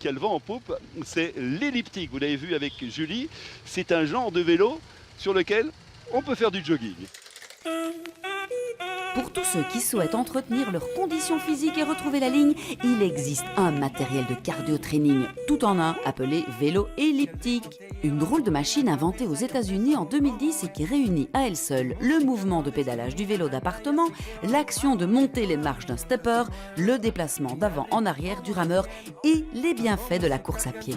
qui a le vent en poupe, c'est l'elliptique. Vous l'avez vu avec Julie, c'est un genre de vélo sur lequel on peut faire du jogging. Pour tous ceux qui souhaitent entretenir leur condition physique et retrouver la ligne, il existe un matériel de cardio-training tout en un appelé vélo elliptique. Une drôle de machine inventée aux États-Unis en 2010 et qui réunit à elle seule le mouvement de pédalage du vélo d'appartement, l'action de monter les marches d'un stepper, le déplacement d'avant en arrière du rameur et les bienfaits de la course à pied.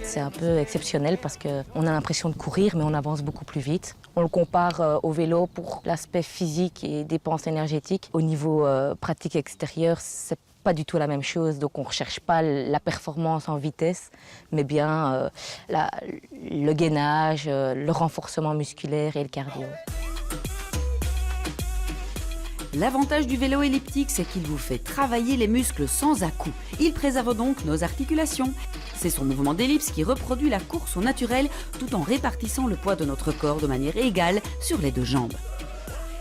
C'est un peu exceptionnel parce qu'on a l'impression de courir, mais on avance beaucoup plus vite. On le compare au vélo pour l'aspect physique et dépenses énergétiques. Au niveau pratique extérieure, c'est pas du tout la même chose. Donc on ne recherche pas la performance en vitesse, mais bien le gainage, le renforcement musculaire et le cardio. L'avantage du vélo elliptique, c'est qu'il vous fait travailler les muscles sans à-coups. Il préserve donc nos articulations. C'est son mouvement d'ellipse qui reproduit la course au naturel tout en répartissant le poids de notre corps de manière égale sur les deux jambes.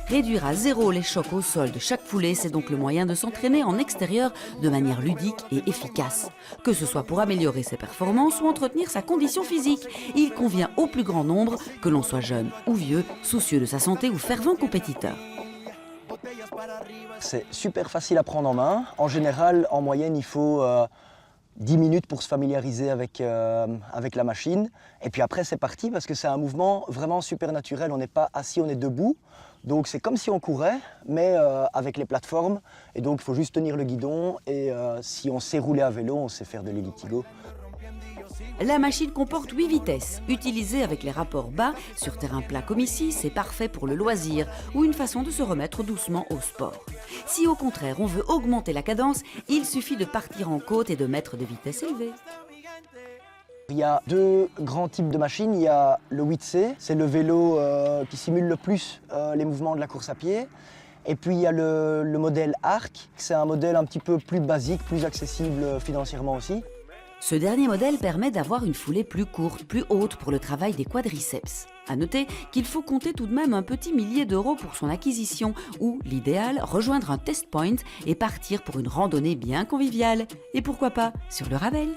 Réduire à zéro les chocs au sol de chaque foulée, c'est donc le moyen de s'entraîner en extérieur de manière ludique et efficace. Que ce soit pour améliorer ses performances ou entretenir sa condition physique, il convient au plus grand nombre, que l'on soit jeune ou vieux, soucieux de sa santé ou fervent compétiteur. C'est super facile à prendre en main. En général, en moyenne, il faut 10 minutes pour se familiariser avec la machine. Et puis après, c'est parti parce que c'est un mouvement vraiment super naturel. On n'est pas assis, on est debout. Donc c'est comme si on courait, mais avec les plateformes. Et donc il faut juste tenir le guidon. Et si on sait rouler à vélo, on sait faire de l'elliptigo. La machine comporte 8 vitesses. Utilisée avec les rapports bas, sur terrain plat comme ici, c'est parfait pour le loisir ou une façon de se remettre doucement au sport. Si au contraire on veut augmenter la cadence, il suffit de partir en côte et de mettre des vitesses élevées. Il y a deux grands types de machines. Il y a le 8C, c'est le vélo qui simule le plus les mouvements de la course à pied. Et puis il y a le modèle Arc, c'est un modèle un petit peu plus basique, plus accessible financièrement aussi. Ce dernier modèle permet d'avoir une foulée plus courte, plus haute pour le travail des quadriceps. À noter qu'il faut compter tout de même un petit millier d'euros pour son acquisition ou, l'idéal, rejoindre un test point et partir pour une randonnée bien conviviale. Et pourquoi pas sur le Ravel.